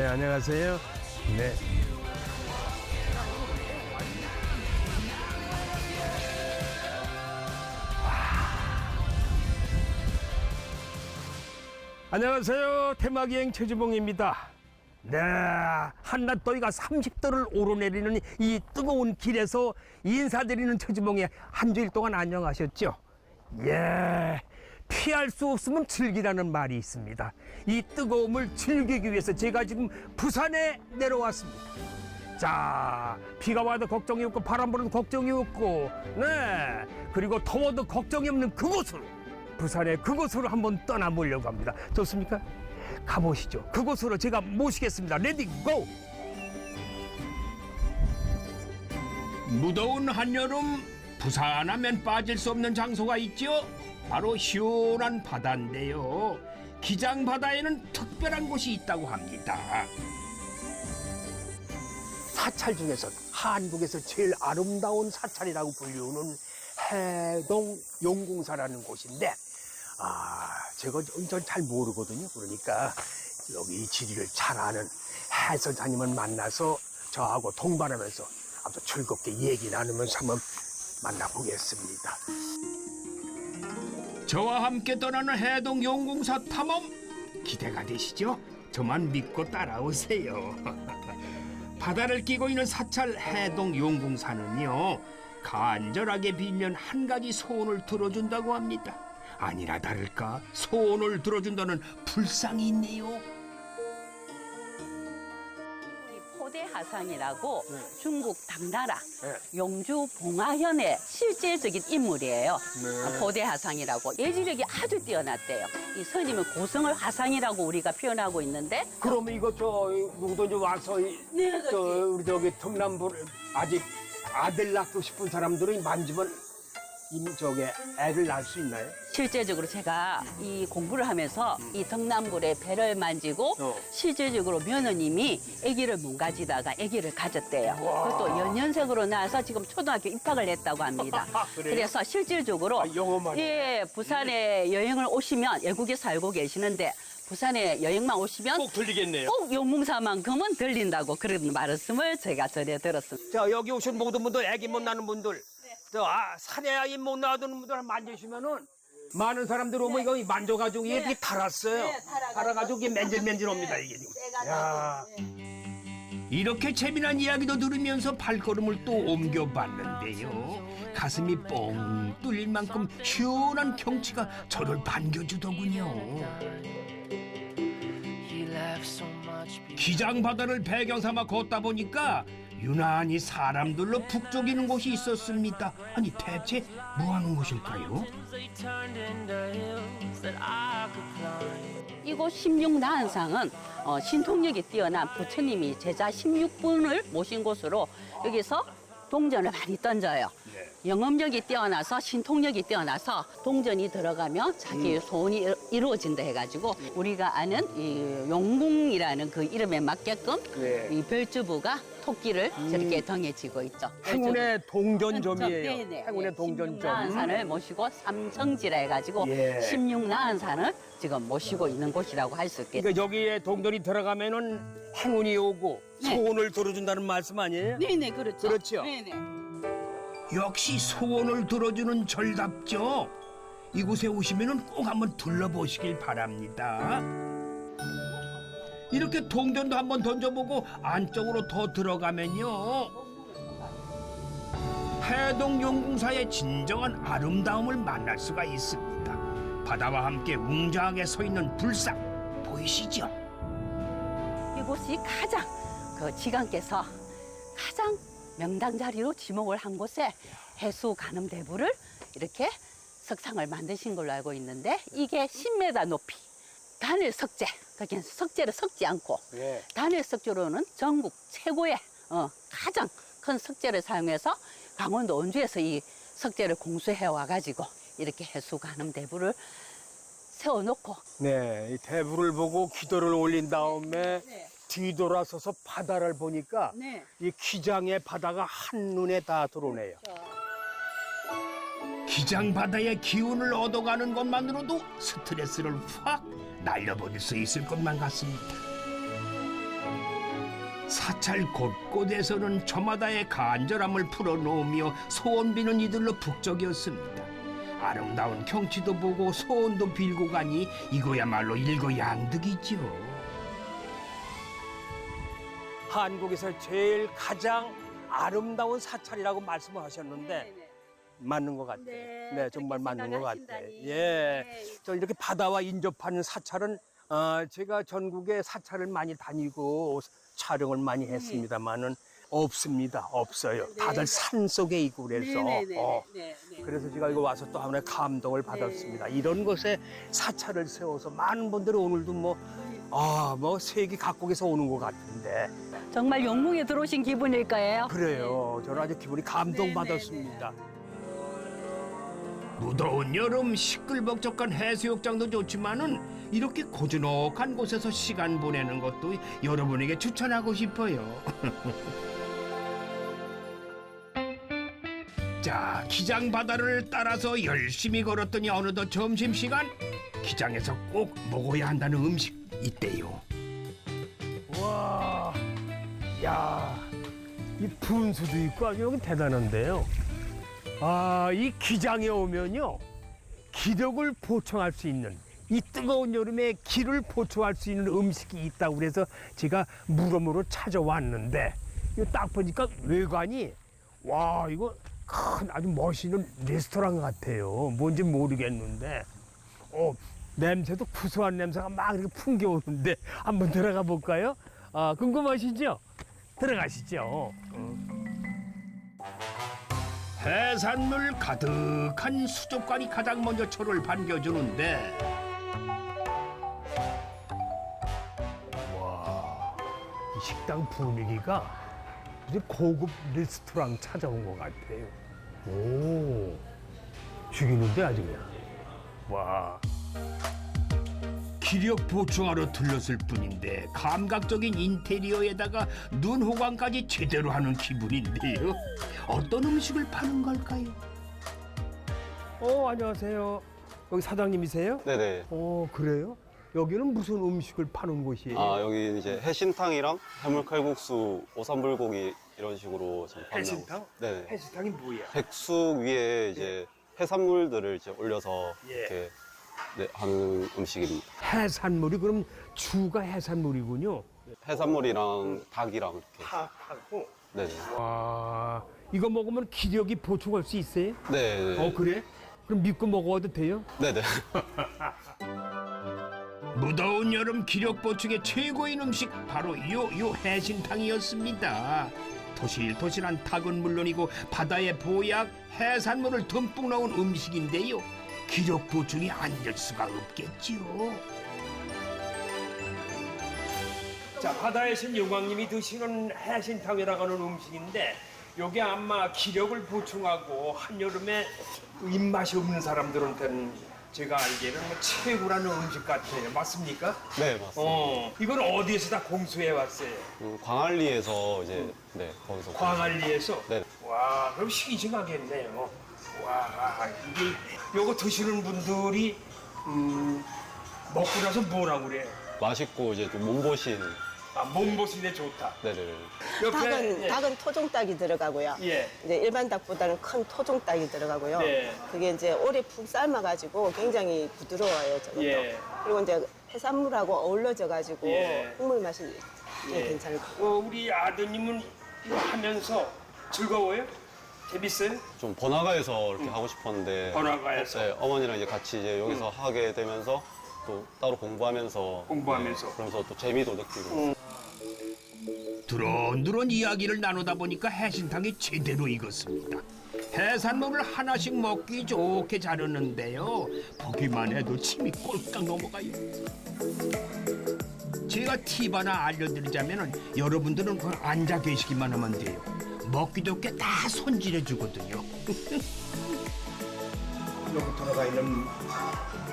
네, 안녕하세요. 네. 안녕하세요. 테마기행 최주봉입니다. 네, 한낮 더위가 30도를 오르내리는 이 뜨거운 길에서 인사드리는 최주봉의 한 주일 동안 안녕하셨죠? 예, 피할 수 없으면 즐기라는 말이 있습니다. 이 뜨거움을 즐기기 위해서 제가 지금 부산에 내려왔습니다. 자, 비가 와도 걱정이 없고 바람 불어도 걱정이 없고, 네, 그리고 더워도 걱정이 없는 그곳으로, 부산의 그곳으로 한번 떠나보려고 합니다. 좋습니까? 가보시죠. 그곳으로 제가 모시겠습니다. 레디 고! 무더운 한여름 부산하면 빠질 수 없는 장소가 있죠. 바로 시원한 바다인데요. 기장바다에는 특별한 곳이 있다고 합니다. 사찰 중에서 한국에서 제일 아름다운 사찰이라고 불리우는 해동 용궁사라는 곳인데, 제가 전 잘 모르거든요. 그러니까 여기 지리를 잘 아는 해설자님을 만나서 저하고 동반하면서 아주 즐겁게 얘기 나누면서 한번 만나보겠습니다. 저와 함께 떠나는 해동 용궁사 탐험 기대가 되시죠? 저만 믿고 따라오세요. 바다를 끼고 있는 사찰 해동 용궁사는요, 간절하게 빌면 한 가지 소원을 들어준다고 합니다. 아니나 다를까 소원을 들어준다는 불상이 있네요. 포대하상이라고 중국 당나라 용주 봉화현의 실제적인 인물이에요. 포대하상이라고 예지력이 아주 뛰어났대요. 이 스님은 고성을 화상이라고 우리가 표현하고 있는데, 그러면 이거 누구도 이제 와서 우리 저기 턱남부 아직 아들 낳고 싶은 사람들은 만지면 애를 낳을 수 있나요? 실제적으로 제가 이 공부를 하면서 이 덕남불의 배를 만지고 실제적으로 며느님이 아기를 못 가지다가 아기를 가졌대요. 그것도 연년생으로 나와서 지금 초등학교 입학을 했다고 합니다. 그래서 실질적으로 예, 부산에 여행을 오시면, 외국에 살고 계시는데 부산에 여행만 오시면 꼭 들리겠네요. 꼭 용궁사만큼은 들린다고 그런 말씀을 제가 전해 들었습니다. 자, 여기 오신 모든 분들, 아기 못 낳는 분들, 산에 아기 못 낳는 분들 만지시면은 많은 사람들 오면 이거 만져가지고 이게 달았어요. 달아가지고 이게 맨질맨질합니다, 이게 지금. 야. 이렇게 재미난 이야기도 들으면서 발걸음을 또 옮겨봤는데요. 가슴이 뻥 뚫릴 만큼 시원한 경치가 저를 반겨주더군요. 기장바다를 배경 삼아 걷다 보니까 유난히 사람들로 북적이는 곳이 있었습니다. 아니, 대체 뭐 하는 곳일까요? 이곳 16나한상은 신통력이 뛰어난 부처님이 제자 16분을 모신 곳으로 여기서 동전을 많이 던져요. 영업력이 뛰어나서 신통력이 뛰어나서 동전이 들어가면 자기의 소원이 이루어진다 해가지고 우리가 아는 이 용궁이라는 그 이름에 맞게끔 이 별주부가 토끼를 저렇게 덩에 쥐고 있죠. 행운의 동전점이에요. 네네. 행운의 동전점. 16나한산을 모시고 삼성지라 해가지고 16나한산을 지금 모시고 있는 곳이라고 할 수 있겠죠. 그러니까 여기에 동전이 들어가면은 행운이 오고 소원을 들어준다는 말씀 아니에요? 네네, 그렇죠. 그렇죠. 네네. 역시 소원을 들어주는 절답죠. 이곳에 오시면 꼭 한번 둘러보시길 바랍니다. 이렇게 동전도 한번 던져보고 안쪽으로 더 들어가면요, 해동 용궁사의 진정한 아름다움을 만날 수가 있습니다. 바다와 함께 웅장하게 서 있는 불상 보이시죠? 이곳이 가장 지강께서 가장 명당 자리로 지목을 한 곳에 해수 간음 대부를 이렇게 석상을 만드신 걸로 알고 있는데, 이게 10m 높이 단일 석재, 그러니까 석재를 섞지 않고 단일 석재로는 전국 최고의 가장 큰 석재를 사용해서 강원도 원주에서 이 석재를 공수해 와가지고 이렇게 해수 간음 대부를 세워놓고, 네, 이 대부를 보고 기도를 올린 다음에 뒤돌아서서 바다를 보니까 이 기장의 바다가 한눈에 다 들어오네요. 기장바다의 기운을 얻어가는 것만으로도 스트레스를 확 날려버릴 수 있을 것만 같습니다. 사찰 곳곳에서는 저마다의 간절함을 풀어놓으며 소원 비는 이들로 북적이었습니다. 아름다운 경치도 보고 소원도 빌고 가니 이거야말로 일거양득이죠. 한국에서 제일 가장 아름다운 사찰이라고 말씀을 하셨는데 네네. 맞는 것 같아요. 네, 네, 정말 그렇게 맞는 것 같아요. 생각하신다니. 예. 네. 저 이렇게 바다와 인접하는 사찰은 제가 전국에 사찰을 많이 다니고 촬영을 많이 했습니다만은 없습니다. 없어요. 네, 다들 네. 산 속에 있고 그래서 네. 그래서 제가 이거 와서 또 하나의 감동을 받았습니다. 이런 곳에 사찰을 세워서 많은 분들이 오늘도 뭐 세계 각국에서 오는 것 같은데 정말 영웅에 들어오신 기분일 거예요. 그래요. 저는 아주 기분이 감동받았습니다. 무더운 여름 시끌벅적한 해수욕장도 좋지만은 이렇게 고즈넉한 곳에서 시간 보내는 것도 여러분에게 추천하고 싶어요. 자, 기장 바다를 따라서 열심히 걸었더니 어느덧 점심시간. 기장에서 꼭 먹어야 한다는 음식 있대요. 와, 야, 이 분수도 있고 아주 여기 대단한데요. 이 기장에 오면요, 기력을 보충할 수 있는 이 뜨거운 여름에 기를 보충할 수 있는 음식이 있다고 그래서 제가 물어물어 찾아왔는데 이거 딱 보니까 외관이 와 이거 큰 아주 멋있는 레스토랑 같아요. 뭔지 모르겠는데 냄새도 구수한 냄새가 막 이렇게 풍겨오는데 한번 들어가 볼까요? 궁금하시죠? 들어가시죠. 해산물 가득한 수족관이 가장 먼저 초를 반겨주는데 이 식당 분위기가 이제 고급 레스토랑 찾아온 것 같아요. 오, 죽이는데 아주 그냥. 와. 기력 보충하러 들렀을 뿐인데 감각적인 인테리어에다가 눈 호강까지 제대로 하는 기분인데요. 어떤 음식을 파는 걸까요? 안녕하세요. 여기 사장님이세요? 네네. 그래요? 여기는 무슨 음식을 파는 곳이에요? 여기 이제 해신탕이랑 해물칼국수, 오삼불고기 이런 식으로 좀 판매하고 해신탕? 있어요. 네. 해신탕이 뭐야? 백숙 위에 이제 해산물들을 이제 올려서 예. 이렇게 하는 음식입니다. 해산물이 그럼 주가 해산물이군요. 해산물이랑 닭이랑 이렇게. 닭하고. 네네. 와, 이거 먹으면 기력이 보충할 수 있어요? 네. 그래? 그럼 믿고 먹어도 돼요? 네네. 무더운 여름 기력 보충의 최고인 음식 바로 요 해신탕이었습니다. 토실토실한 닭은 물론이고 바다의 보약 해산물을 듬뿍 넣은 음식인데요. 기력 보충이 안 될 수가 없겠지요. 자, 바다의 신 용왕님이 드시는 해신탕이라고 하는 음식인데 요게 아마 기력을 보충하고 한여름에 입맛이 없는 사람들한테는 제가 알기에는 최고라는 음식 같아요. 맞습니까? 네, 맞습니다. 이건 어디에서 다 공수해 왔어요? 광안리에서 이제 거기서. 광안리에서? 네. 와, 그럼 싱싱하겠네요. 와, 이게 요거 드시는 분들이 먹고 나서 뭐라고 그래? 맛있고 이제 좀 몸보신. 몸보신에 좋다. 네네네. 옆에 닭은 토종닭이 들어가고요. 예. 이제 일반 닭보다는 큰 토종닭이 들어가고요. 네. 그게 이제 오래 푹 삶아가지고 굉장히 부드러워요, 저것도. 예. 그리고 이제 해산물하고 어울러져가지고 예. 국물 맛이 예. 괜찮고. 우리 아드님은 이거 하면서 즐거워요? 재밌어요? 좀 번화가에서 이렇게 하고 싶었는데. 번화가에서? 네, 어머니랑 이제 같이 이제 여기서 하게 되면서 또 따로 공부하면서. 그러면서 또 재미도 느끼고. 두런두런 이야기를 나누다 보니까 해신탕이 제대로 익었습니다. 해산물을 하나씩 먹기 좋게 자르는데요. 보기만 해도 침이 꼴깍 넘어가요. 제가 팁 하나 알려드리자면 여러분들은 그냥 앉아 계시기만 하면 돼요. 먹기도 꽤 다 손질해 주거든요. 여기 들어가 있는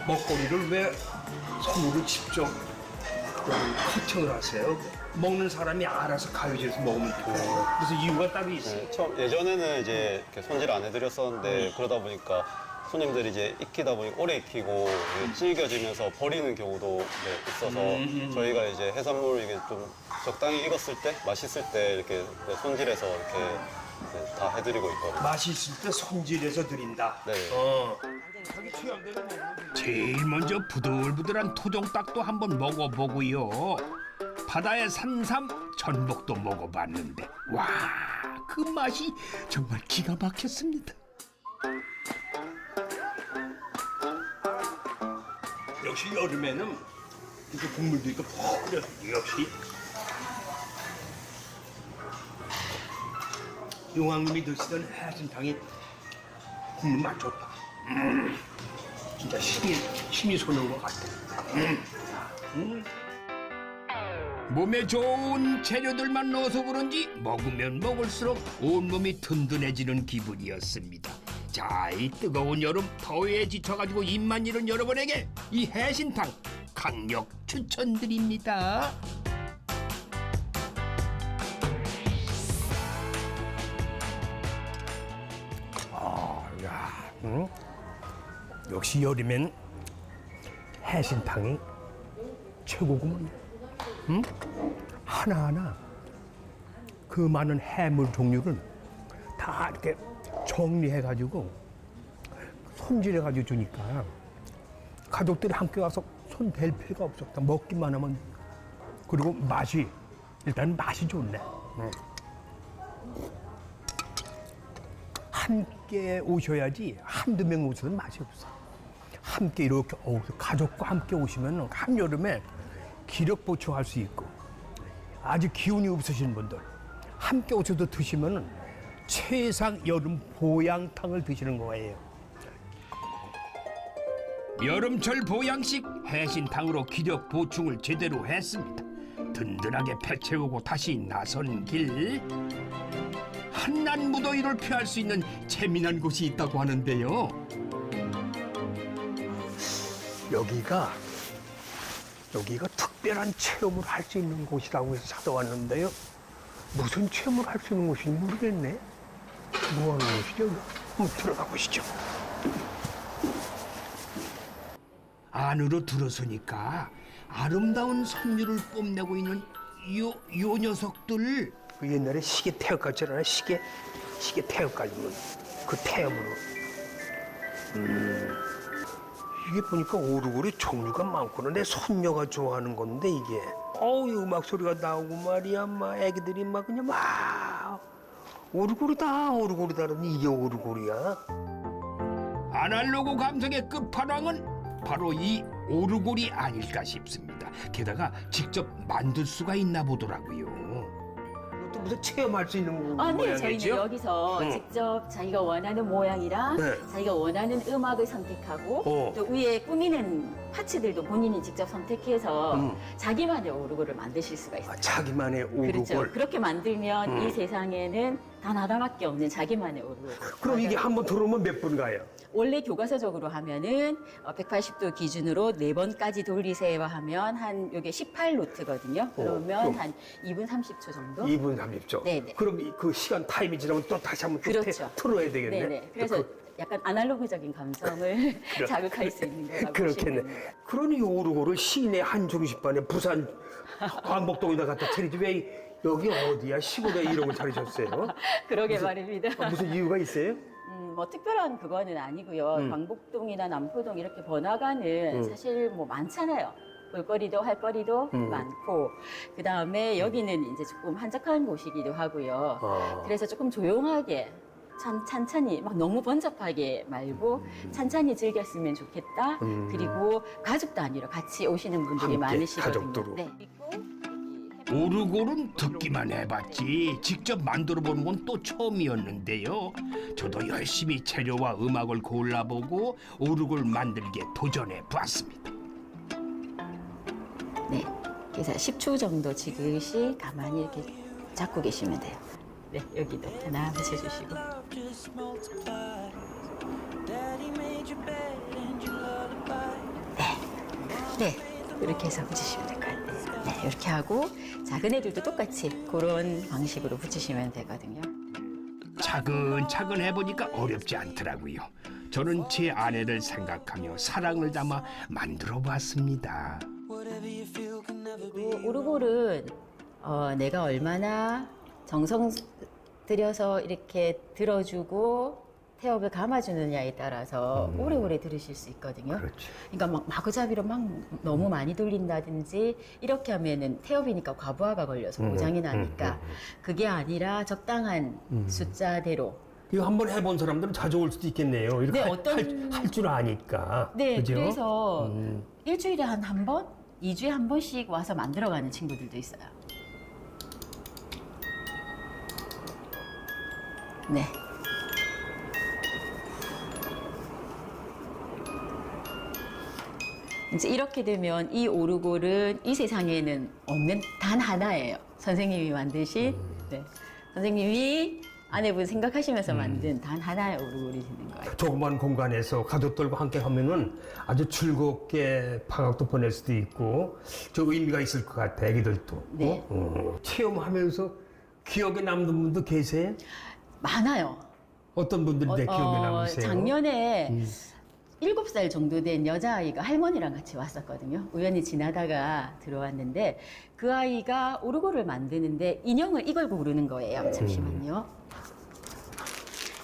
먹거리를 왜 손으로 직접 커팅을 하세요? 먹는 사람이 알아서 가위질해서 먹으면 돼요. 그래서 이유가 따로 있어요. 네, 예전에는 이제 이렇게 손질 안 해드렸었는데 그러다 보니까 손님들이 이제 익히다 보니 오래 익히고 이제 질겨지면서 버리는 경우도 있어서 저희가 이제 해산물 이게 좀 적당히 익었을 때, 맛있을 때 이렇게 손질해서 이렇게 다 해드리고 있거든요. 맛있을 때 손질해서 드린다. 네. 자기 취향대로 먹는 거지. 제일 먼저 부들부들한 토종닭도 한번 먹어보고요. 바다의 산삼, 전복도 먹어봤는데 와, 그 맛이 정말 기가 막혔습니다. 역시 여름에는 이렇게 국물도 있고 끓여. 역시 용왕님이 드시던 해신탕이 국물 맛 좋다. 진짜 힘이 솟는 것 같아. 몸에 좋은 재료들만 넣어서 그런지 먹으면 먹을수록 온몸이 든든해지는 기분이었습니다. 자, 이 뜨거운 여름 더위에 지쳐가지고 입만 잃은 여러분에게 이 해신탕 강력 추천드립니다. 역시 여름엔 해신탕이 최고구먼. 하나하나 그 많은 해물 종류를 다 이렇게 정리해가지고 손질해가지고 주니까 가족들이 함께 와서 손 댈 필요가 없었다. 먹기만 하면. 그리고 맛이, 일단 맛이 좋네. 함께 오셔야지 한두 명 오셔도 맛이 없어. 함께 이렇게 가족과 함께 오시면 한여름에 기력 보충할 수 있고, 아직 기운이 없으신 분들 함께 오셔서 드시면 최상 여름 보양탕을 드시는 거예요. 여름철 보양식 해신탕으로 기력 보충을 제대로 했습니다. 든든하게 배 채우고 다시 나선 길. 한낮 무더위를 피할 수 있는 재미난 곳이 있다고 하는데요. 여기가 특별한 체험을 할 수 있는 곳이라고 해서 찾아왔는데요. 무슨 체험을 할 수 있는 곳인지 모르겠네. 뭐 하는 곳이죠? 한번 들어가 보시죠. 안으로 들어서니까 아름다운 섬유를 뽐내고 있는 요 녀석들. 그 옛날에 시계 태엽까지 있잖아요. 시계 태엽까지 그 태엽으로. 이게 보니까 오르골이 종류가 많구나. 내 손녀가 좋아하는 건데 이게. 어우, 음악 소리가 나오고 말이야. 막 애기들이 막 그냥 막 오르골이다 그러니 이게 오르골이야. 아날로그 감성의 끝판왕은 바로 이 오르골이 아닐까 싶습니다. 게다가 직접 만들 수가 있나 보더라고요. 또 무슨 체험할 수 있는 거 네, 모양이죠? 저희는 여기서 직접 자기가 원하는 모양이랑 네. 자기가 원하는 음악을 선택하고 또 위에 꾸미는 파츠들도 본인이 직접 선택해서 자기만의 오르골을 만드실 수가 있어요. 자기만의 오르골. 그렇죠. 그렇게 만들면 이 세상에는 단 하나밖에 없는 자기만의 오르골. 그럼 이게 한번 들어오면 몇 분 가요? 원래 교과서적으로 하면은 180도 기준으로 4번까지 돌리세요 하면 한 요게 18노트거든요. 그러면 한 2분 30초 정도? 2분 30초. 네네. 그럼 그 시간 타임이 지나면 또 다시 한번 또 그렇죠. 틀어야 되겠네. 네네. 그래서 약간 아날로그적인 감성을 자극할 수 있는 거라고 그렇겠네. 보시면 돼요. 그러니 이 오르골을 시내 한중시반에 부산 광복동에다 갖다 차리지 왜 여기 어디야 시골에 이런 걸 차리셨어요? 그러게 말입니다. 무슨 이유가 있어요? 뭐 특별한 그거는 아니고요. 광복동이나 남포동 이렇게 번화가는 사실 뭐 많잖아요. 볼거리도 할거리도 많고 그 다음에 여기는 이제 조금 한적한 곳이기도 하고요. 그래서 조금 조용하게 찬찬히 막 너무 번잡하게 말고 찬찬히 즐겼으면 좋겠다. 그리고 가족 단위로 같이 오시는 분들이 함께, 많으시거든요. 가족들로. 네. 그리고 오르골은 듣기만 해봤지 직접 만들어보는 건 또 처음이었는데요. 저도 열심히 재료와 음악을 골라보고 오르골 만들기에 도전해봤습니다. 네. 그래서 10초 정도 지그시 가만히 이렇게 잡고 계시면 돼요. 네, 여기도 하나 붙여주시고. 네, 이렇게 해서 붙이시면 될 것 같아요. 네, 이렇게 하고 작은 애들도 똑같이 그런 방식으로 붙이시면 되거든요. 차근차근 해보니까 어렵지 않더라고요. 저는 제 아내를 생각하며 사랑을 담아 만들어봤습니다. 오르골은 내가 얼마나 정성 들여서 이렇게 들어주고 태엽을 감아주느냐에 따라서 오래오래 들으실 수 있거든요. 그렇지. 그러니까 막 마구잡이로 막 너무 많이 돌린다든지 이렇게 하면은 태엽이니까 과부하가 걸려서 고장이 나니까 그게 아니라 적당한 숫자대로. 이거 한번 해본 사람들은 자주 올 수도 있겠네요. 이렇게 네, 할 줄 아니까. 네, 그죠? 그래서 일주일에 한 번, 2주에 한 번씩 와서 만들어가는 친구들도 있어요. 네. 이제 이렇게 되면 이 오르골은 이 세상에는 없는 단 하나예요. 선생님이 만드신, 네. 선생님이 아내분 생각하시면서 만든 단 하나의 오르골이 되는 거예요. 조그만 공간에서 가족들과 함께 하면은 아주 즐겁게 방학도 보낼 수도 있고 저 의미가 있을 것 같아, 애기들도. 네. 체험하면서 기억에 남는 분도 계세요? 많아요. 어떤 분들이 내 기억에 남으세요? 작년에 7살 정도 된 여자아이가 할머니랑 같이 왔었거든요. 우연히 지나다가 들어왔는데 그 아이가 오르골을 만드는데 인형을 이걸 고르는 거예요. 잠시만요.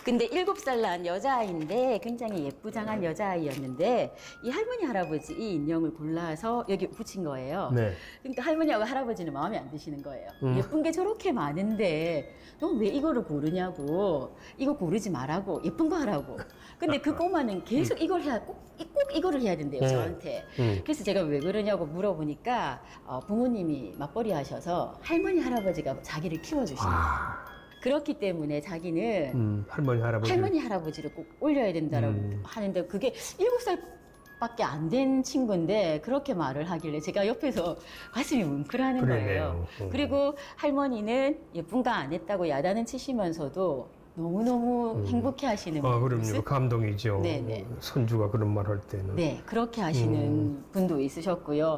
근데 7살 난 여자아이인데 굉장히 예쁘장한 여자아이였는데 이 할머니 할아버지 이 인형을 골라서 여기 붙인 거예요. 네. 그러니까 할머니하고 할아버지는 마음에 안 드시는 거예요. 예쁜 게 저렇게 많은데 너 왜 이거를 고르냐고. 이거 고르지 말라고. 예쁜 거 하라고. 근데 그 꼬마는 계속 이걸 해야 꼭 이거를 해야 된대요, 저한테. 그래서 제가 왜 그러냐고 물어보니까 부모님이 맞벌이 하셔서 할머니 할아버지가 자기를 키워주시는 거예요. 그렇기 때문에 자기는 할머니 할아버지. 할머니 할아버지를 꼭 올려야 된다라고 하는데 그게 7살밖에 안 된 친구인데 그렇게 말을 하길래 제가 옆에서 가슴이 뭉클하는 그러네요. 거예요. 그리고 할머니는 예쁜 거 안 했다고 야단은 치시면서도 너무너무 행복해 하시는 그럼요. 모습? 감동이죠. 네네. 손주가 그런 말 할 때는. 네, 그렇게 하시는 분도 있으셨고요.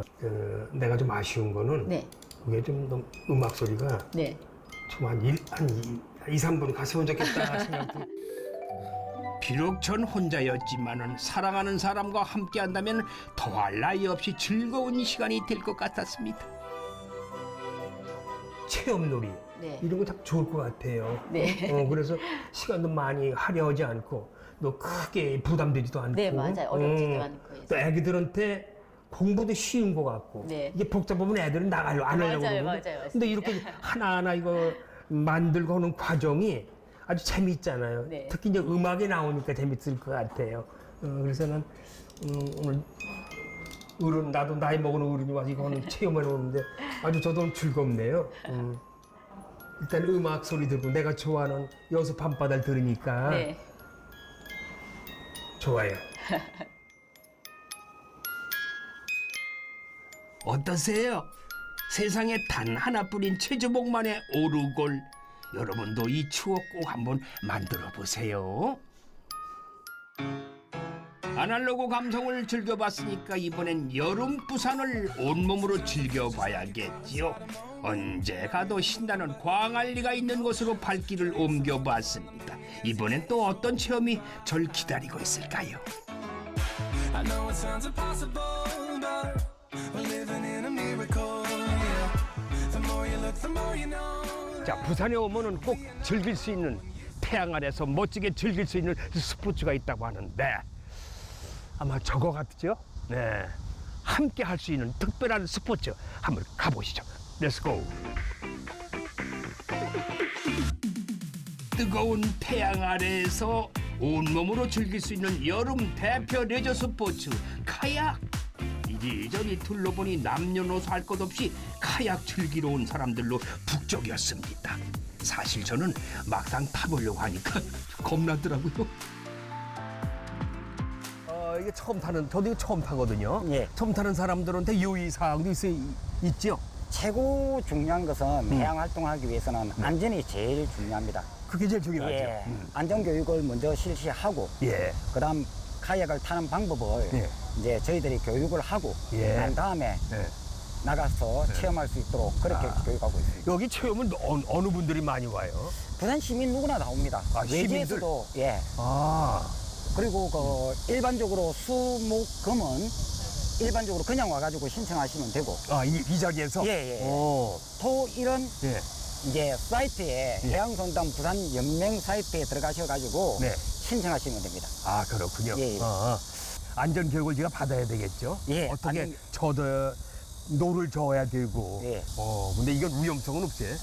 내가 좀 아쉬운 거는 네, 그게 좀 너무 음악 소리가 네. 좀 한 2, 3분 갔으면 좋겠다 생각도. 비록 전 혼자였지만은 사랑하는 사람과 함께한다면 더할 나위 없이 즐거운 시간이 될 것 같았습니다. 체험놀이 네. 이런 거 참 좋을 것 같아요. 네. 그래서 시간도 많이 할애하지 않고 또 크게 부담되지도 않고. 네, 맞아요. 어렵지도 않고 해서. 또 애기들한테 공부도 쉬운 것 같고. 네. 이게 복잡하면 애들은 안 하려고 맞아요, 그러거든요. 맞아요. 근데 이렇게 하나하나 이거 만들고 하는 과정이 아주 재밌잖아요. 네. 특히 이제 음악이 나오니까 재밌을 것 같아요. 그래서 난 오늘 어른, 나도 나이 먹은 어른이 와서 이거 하는 체험을 오는데 아주 저도 즐겁네요. 일단 음악 소리 듣고 내가 좋아하는 여수 밤바다를 들으니까 네. 좋아요. 어떠세요? 세상에 단 하나뿐인 최주봉만의 오르골. 여러분도 이 추억 꼭 한번 만들어 보세요. 아날로그 감성을 즐겨봤으니까 이번엔 여름 부산을 온몸으로 즐겨봐야겠지요. 언제 가도 신나는 광안리가 있는 곳으로 발길을 옮겨봤습니다. 이번엔 또 어떤 체험이 절 기다리고 있을까요? I know it sounds impossible, but we're living in a miracle. Yeah. The more you look, the more you know. 자, 부산에 오면은 꼭 즐길 수 있는 태양 아래서 멋지게 즐길 수 있는 스포츠가 있다고 하는데 아마 저거 같죠? 네, 함께 할 수 있는 특별한 스포츠 한번 가보시죠. Let's go. 뜨거운 태양 아래에서 온몸으로 즐길 수 있는 여름 대표 레저 스포츠 카약. 이리저리 둘러보니 남녀노소 할 것 없이 카약 즐기러 온 사람들로 북적였습니다. 사실 저는 막상 타보려고 하니까 겁나더라고요. 이게 처음 타는, 저도 이거 처음 타거든요. 예. 처음 타는 사람들한테 유의사항도 있죠? 최고 중요한 것은 해양 활동하기 위해서는 안전이 제일 중요합니다. 그게 제일 중요하죠. 예. 안전 교육을 먼저 실시하고 예. 그다음 카약을 타는 방법을 예. 이제 저희들이 교육을 하고 예. 난 다음에 예. 나가서 체험할 수 있도록 그렇게 교육하고 있습니다. 여기 체험은 어느 분들이 많이 와요? 부산 시민 누구나 나옵니다. 아, 시민들? 외지에서도 예. 아, 그리고 그 일반적으로 수, 목, 금은 일반적으로 그냥 와가지고 신청하시면 되고. 아, 이 자리에서? 예, 예. 오. 또 이런 예. 이제 사이트에 해양성담 부산 연맹 사이트에 들어가셔가지고 네. 신청하시면 됩니다. 아, 그렇군요. 예, 예. 안전 교육을 제가 받아야 되겠죠? 예, 어떻게 아니- 노를 저어야 되고. 예. 근데 이건 위험성은 없어요?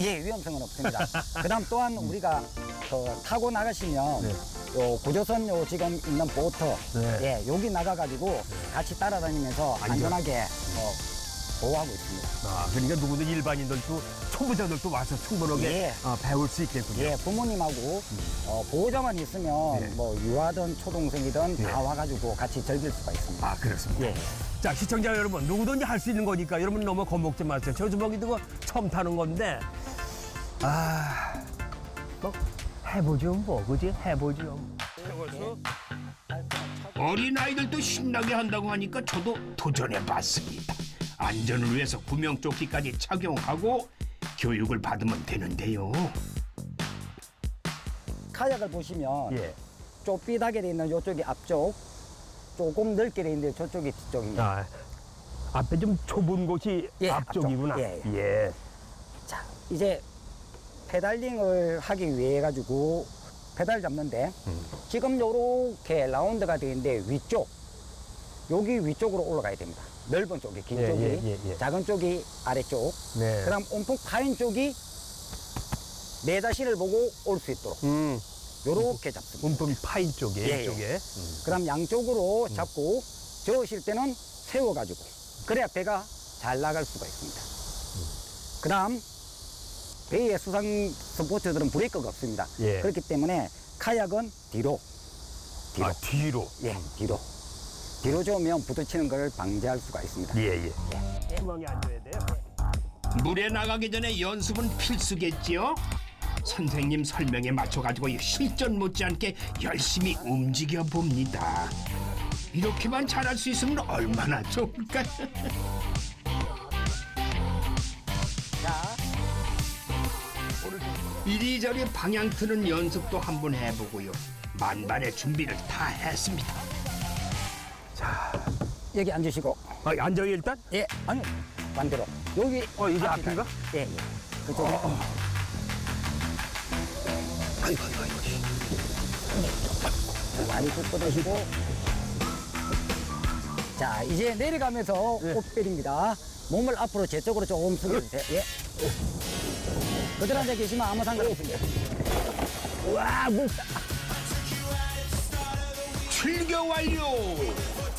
예, 위험성은 없습니다. 그다음 또한 우리가 타고 나가시면 네. 요 구조선 요 지금 있는 보트, 네. 예, 여기 나가가지고 같이 따라다니면서 안전하게 보호하고 있습니다. 아, 그러니까 누구든 일반인들도 초보자들도 와서 충분하게 예. 배울 수 있겠군요. 예, 부모님하고 보호자만 있으면 네. 뭐 유아든 초동생이든 네. 다 와가지고 같이 즐길 수가 있습니다. 아, 그렇습니다. 예. 자, 시청자 여러분, 누구든지 할 수 있는 거니까 여러분 너무 겁먹지 마세요. 저 주먹이도 처음 타는 건데, 뭐 해보죠, 뭐, 그지? 해보죠. 어린아이들도 신나게 한다고 하니까 저도 도전해봤습니다. 안전을 위해서 구명조끼까지 착용하고 교육을 받으면 되는데요. 카약을 보시면 예. 좁비하게 돼 있는 이쪽이 앞쪽, 조금 넓게 돼 있는데 저쪽이 뒤쪽입니다. 아, 앞에 좀 좁은 곳이 예, 앞쪽이구나. 앞쪽. 예. 자, 이제 페달링을 하기 위해 가지고 페달 잡는데 지금 요렇게 라운드가 되어 있는데 위쪽, 여기 위쪽으로 올라가야 됩니다. 넓은 쪽이, 긴 예, 쪽이, 예. 작은 쪽이 아래쪽, 네. 그다음 움푹 파인 쪽이 내 자신을 보고 올 수 있도록 요렇게 잡습니다. 움푹 파인 쪽에, 예, 예. 이쪽에. 그다음 양쪽으로 잡고 저으실 때는 세워가지고 그래야 배가 잘 나갈 수가 있습니다. 그다음 배의 수상 스포츠들은 브레이크가 없습니다. 예. 그렇기 때문에 카약은 뒤로, 아, 뒤로. 예, 뒤로 저으면 부딪히는 걸 방지할 수가 있습니다. 예, 예. 중앙에 앉아야 돼요. 물에 나가기 전에 연습은 필수겠지요. 선생님 설명에 맞춰가지고 실전 못지않게 열심히 움직여 봅니다. 이렇게만 잘할 수 있으면 얼마나 좋을까. 자, 이리저리 방향 트는 연습도 한번 해보고요. 만반의 준비를 다 했습니다. 여기 앉으시고, 아, 앉아요, 일단? 예, 아니 반대로 여기 이게 앞이다. 앞인가? 예, 예. 그쪽에 많이 쭉 뻗으시고, 자 이제 내려가면서 꽃벨입니다. 몸을 앞으로 제 쪽으로 조금 숙여주세요. 예. 그대로 앉아 계시면 아무 상관없습니다. 와, 물. 출교 완료!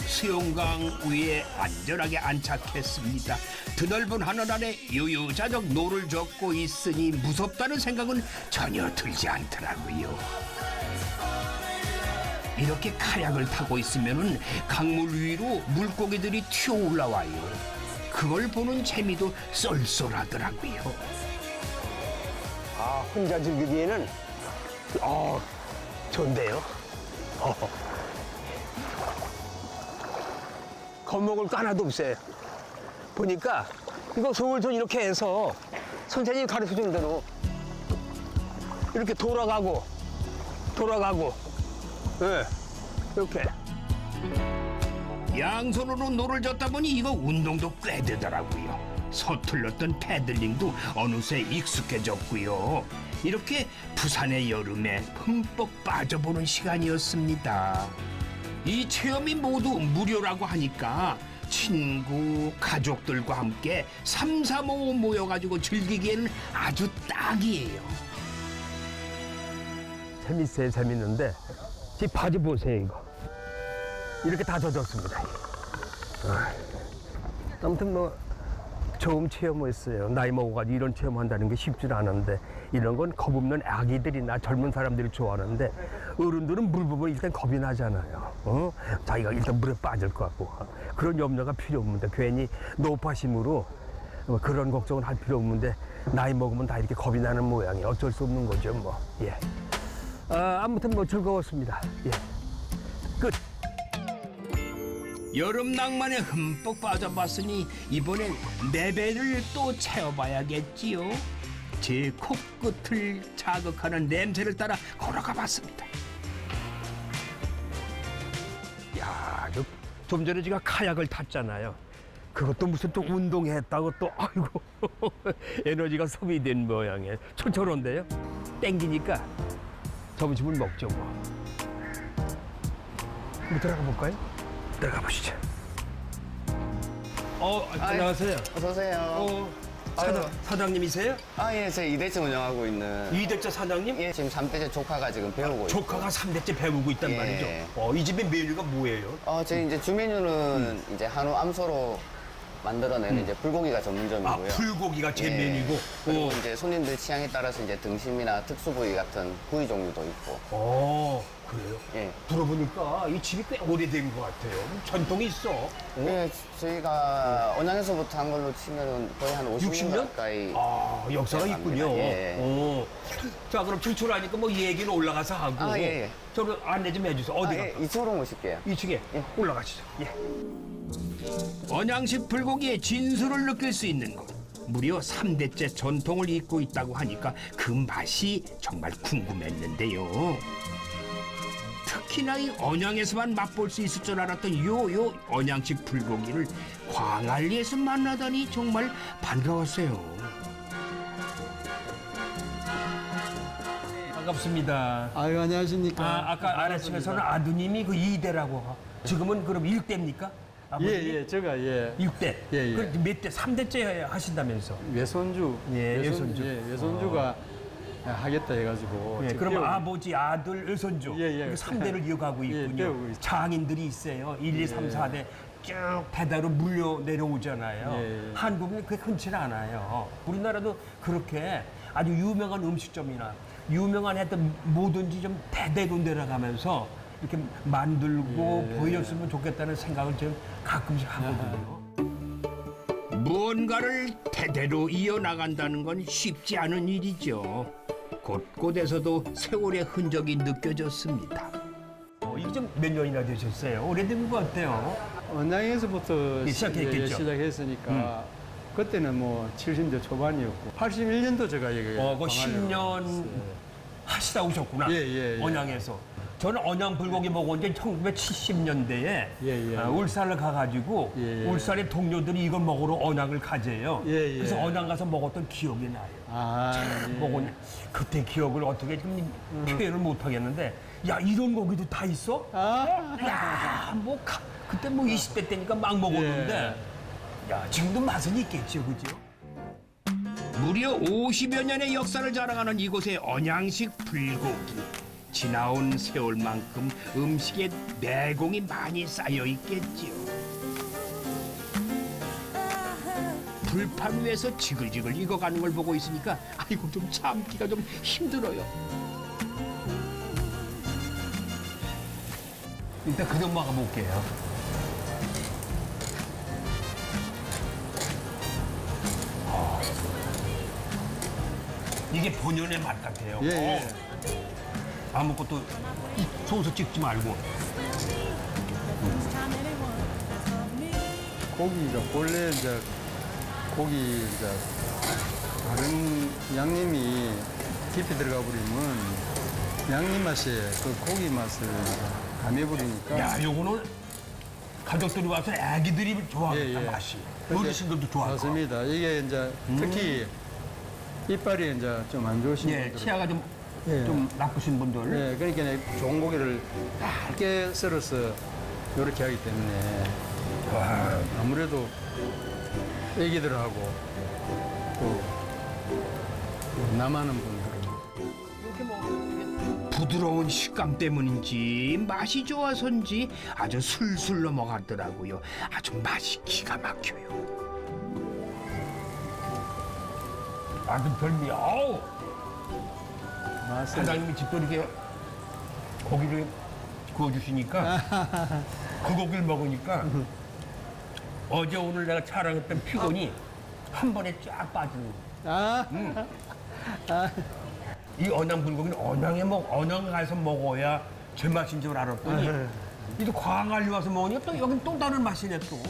수영강 위에 안전하게 안착했습니다. 드넓은 하늘 아래 유유자적 노를 젓고 있으니 무섭다는 생각은 전혀 들지 않더라고요. 이렇게 카약을 타고 있으면은 강물 위로 물고기들이 튀어 올라와요. 그걸 보는 재미도 쏠쏠하더라고요. 아, 혼자 즐기기에는, 좋은데요? 겁먹을 거 하나도 없어요. 보니까 이거 솔솔 이렇게 해서 선생님이 가르쳐 주는 대로 이렇게 돌아가고, 예, 이렇게. 양손으로 노를 젓다 보니 이거 운동도 꽤 되더라고요. 서툴렀던 패들링도 어느새 익숙해졌고요. 이렇게 부산의 여름에 흠뻑 빠져보는 시간이었습니다. 이 체험이 모두 무료라고 하니까 친구, 가족들과 함께 삼삼오오 모여가지고 즐기기에는 아주 딱이에요. 재밌어요, 재밌는데. 이 바지 보세요, 이거. 이렇게 다 젖었습니다. 아무튼 뭐, 처음 체험했어요. 나이 먹어가지고 이런 체험한다는 게 쉽지 않은데, 이런 건 겁 없는 아기들이나 젊은 사람들이 좋아하는데, 어른들은 물 보면 일단 겁이 나잖아요. 자기가 일단 물에 빠질 것 같고. 그런 염려가 필요 없는데, 괜히 노파심으로 그런 걱정은 할 필요 없는데, 나이 먹으면 다 이렇게 겁이 나는 모양이에요. 어쩔 수 없는 거죠, 뭐. 예. 아무튼 뭐 즐거웠습니다. 예. 끝. 여름 낭만에 흠뻑 빠져봤으니 이번엔 내 배를 또 채워봐야겠지요. 제 코끝을 자극하는 냄새를 따라 걸어가 봤습니다. 야, 저 좀 전에 제가 카약을 탔잖아요. 그것도 무슨 또 운동했다고 또 아이고 에너지가 소비된 모양이에요. 촌촌한데요. 땡기니까 점심을 먹죠 뭐. 우리 들어가 볼까요? 들어가 보시죠. 안녕하세요. 어서오세요. 사장님이세요? 예, 제 2대째 운영하고 있는. 이대째 사장님? 예, 지금 3대째 조카가 지금 배우고 있고. 조카가 3대째 배우고 있단 예. 말이죠. 이 집의 메뉴가 뭐예요? 저희 이제 주메뉴는 이제 한우 암소로 만들어내는 이제 불고기가 전문점이고요. 불고기가 제 예. 메뉴고. 그리고 이제 손님들 취향에 따라서 이제 등심이나 특수 부위 같은 구이 종류도 있고. 그래요? 예. 들어보니까 이 집이 꽤 오래된 것 같아요. 전통이 있어. 예, 저희가 언양에서부터 한 걸로 치면은 거의 한 50년 60년? 가까이. 역사가 네, 있군요. 맞습니다. 예. 자, 그럼 출출하니까 뭐 얘기는 올라가서 하고. 예. 저를 안내 좀 해주세요. 어디가? 예, 2층으로 모실게요. 2층에 올라가시죠. 예. 언양식 불고기의 진수를 느낄 수 있는 곳. 무려 3대째 전통을 잇고 있다고 하니까 그 맛이 정말 궁금했는데요. 특히나 이 언양에서만 맛볼 수 있을 줄 알았던 요 언양식 불고기를 광안리에서 만나다니 정말 반가웠어요. 반갑습니다. 아유, 안녕하십니까. 아까 아래층에서는 아드님이 그 2대라고. 지금은 그럼 1대입니까? 예, 제가 1대. 예. 그 몇 대? 3대째 하신다면서. 외손주. 예, 외손주. 외손주가 하겠다 해가지고. 예, 지금 그럼 배우고 아버지, 아들, 외손주. 예. 3대를 이어가고 예, 있군요. 배우고 있어요. 장인들이 있어요. 1, 2, 3, 4대 쭉 대대로 물려 내려오잖아요. 예. 한국은 그게 흔치 않아요. 우리나라도 그렇게 아주 유명한 음식점이나 유명한 했던 뭐든지 좀 대대로 내려가면서 이렇게 만들고 보여줬으면 좋겠다는 생각을 좀 가끔씩 하거든요. 무언가를 대대로 이어나간다는 건 쉽지 않은 일이죠. 곳곳에서도 세월의 흔적이 느껴졌습니다. 이게 좀 몇 년이나 되셨어요? 오래된 것 같아요. 언양에서부터 예, 시작했겠죠. 시작했으니까 그때는 뭐 70대 초반이었고 81년도 제가 여기 그 10년 하시다 오셨구나. 예. 언양에서. 저는 언양 불고기 먹은 게 1970년대에 예. 울산을 가가지고 예. 울산의 동료들이 이걸 먹으러 언양을 가재요. 예. 그래서 언양 가서 먹었던 기억이 나요. 먹은 그때 기억을 어떻게 좀 표현을 못 하겠는데, 야 이런 고기도 다 있어? 야 뭐 그때 뭐 20대 때니까 막 먹었는데, 야 지금도 맛은 있겠죠, 그죠? 무려 50여 년의 역사를 자랑하는 이곳의 언양식 불고기. 지나온 세월만큼 음식에 내공이 많이 쌓여 있겠지요. 불판 위에서 지글지글 익어가는 걸 보고 있으니까 아이고 좀 참기가 좀 힘들어요. 일단 그냥 먹어볼게요. 이게 본연의 맛 같아요. 예. 아무것도 소스 찍지 말고. 고기가 본래 이제 고기 이제 다른 양념이 깊이 들어가 버리면 양념 맛이 그 고기 맛을 감해버리니까. 야, 요거는 가족들이 와서 애기들이 좋아하겠다, 맛이. 어르신들도 좋아하고. 맞습니다. 이게 이제 특히 이빨이 이제 좀 안 좋으신 예, 분들. 치아가 좀 나쁘신 분들. 예, 그러니까 좋은 고기를 얇게 썰어서 이렇게 하기 때문에 아무래도 애기들하고 또 남하는 분들은 부드러운 식감 때문인지 맛이 좋아서인지 아주 술술 넘어가더라고요. 아주 맛이 기가 막혀요. 완전 별미야. 아우! 맛은 사장님이 집도 이렇게 고기를 구워주시니까 그 고기를 먹으니까 어제 오늘 내가 촬영했던 피곤이 한 번에 쫙 빠지는 거야. 이 언양 불고기는 언양 가서 먹어야 제맛인 줄 알았더니 이제 광안리 와서 먹으니까 또 여긴 또 다른 맛이네 또.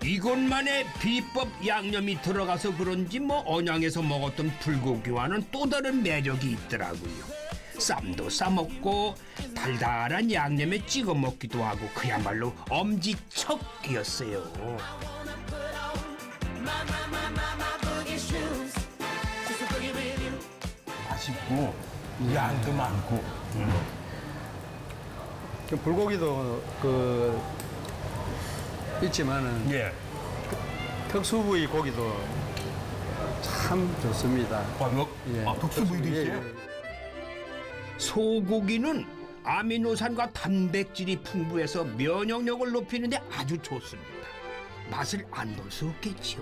이곳만의 비법 양념이 들어가서 그런지 뭐 언양에서 먹었던 불고기와는 또 다른 매력이 있더라고요. 쌈도 싸먹고 달달한 양념에 찍어 먹기도 하고 그야말로 엄지척이었어요. 맛있고 양도 많고. 불고기도 있지만은 예. 특수 부위 고기도 참 좋습니다. 예. 독수부위도 예, 있어요? 예. 소고기는 아미노산과 단백질이 풍부해서 면역력을 높이는데 아주 좋습니다. 맛을 안 볼 수 없겠죠.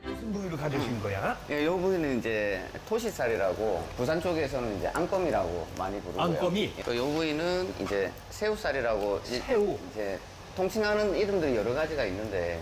무슨 부위를 가져오신 거야? 예, 요 부위는 이제 토시살이라고 부산 쪽에서는 이제 안검이라고 많이 부르고요. 안검이? 요 부위는 이제 새우살이라고 새우. 이제 통칭하는 이름들이 여러 가지가 있는데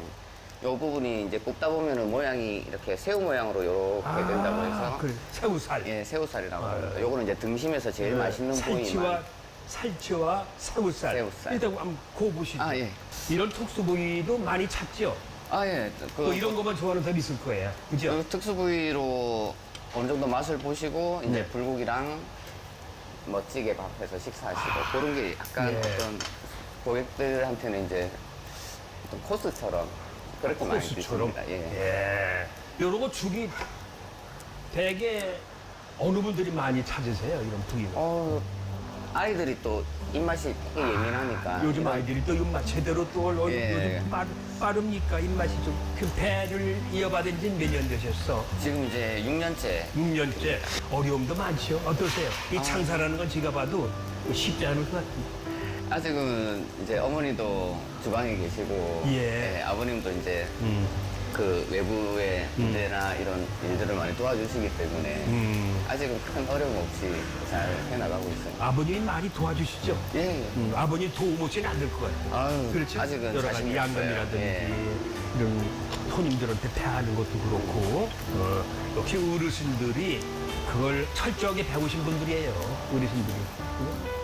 요 부분이 이제 굽다 보면은 모양이 이렇게 새우 모양으로 이렇게 된다고 해서 그래. 새우살. 예, 새우살이라고 합니다. 요거는 이제 등심에서 제일 맛있는 살치와 부위만. 살치와 새우살. 새우살. 일단 한번 구워보시죠. 아, 예. 이런 특수 부위도 많이 찾죠. 아, 예. 또 이런 것만 좋아하는 사람이 있을 거예요. 그죠? 그 특수 부위로 어느 정도 맛을 보시고 이제 네. 불고기랑 뭐 찌개 밥해서 식사하시고 그런 게 약간 예. 어떤 고객들한테는 이제 어떤 코스처럼 그렇게 많이 코스처럼. 드십니다. 예. 예. 이런 거 죽이 되게 어느 분들이 많이 찾으세요? 이런 부위는. 아이들이 또 입맛이 되게 예민하니까 요즘 이런- 아이들이 또 입맛 제대로 또 예. 요즘 빠릅니까? 입맛이 좀. 그 배를 이어받은 지 몇 년 되셨어? 지금 이제 6년째 6년째. 어려움도 많죠. 어떠세요? 이 장사라는 건 제가 봐도 쉽지 않을 것 같은데. 아직은 이제 어머니도 주방에 계시고 예. 아버님도 이제 그 외부의 문제나 이런 일들을 많이 도와주시기 때문에 아직은 큰 어려움 없이 잘 해나가고 있어요. 아버님이 많이 도와주시죠? 예, 예. 아버님 도움 없이는 안 될 것 같아요. 아유, 그렇죠? 아직은 여러 가지 자신이 없어요. 양념이라든지 예. 이런 손님들한테 배하는 것도 그렇고 역시 어르신들이 그걸 철저하게 배우신 분들이에요. 어르신들이.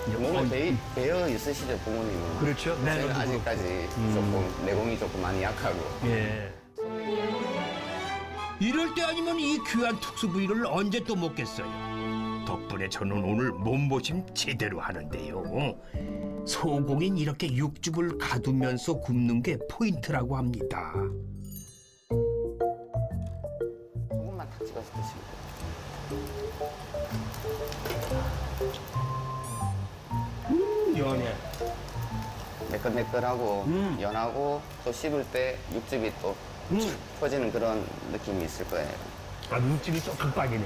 이제 몸에 배어 있으시죠, 부모님은. 그렇죠. 저희는 내가 아직까지 조금 내공이 조금 많이 약하고. 예. 이럴 때 아니면 이 귀한 특수 부위를 언제 또 먹겠어요. 덕분에 저는 오늘 몸보심 제대로 하는데요. 소고기는 이렇게 육즙을 가두면서 굽는 게 포인트라고 합니다. 조금만 딱 찍어서 드시면 돼요. 연해. 매끈매끈하고 연하고 또 씹을 때 육즙이 또 퍼지는 그런 느낌이 있을 거예요. 아, 육즙이 조금 빠지네.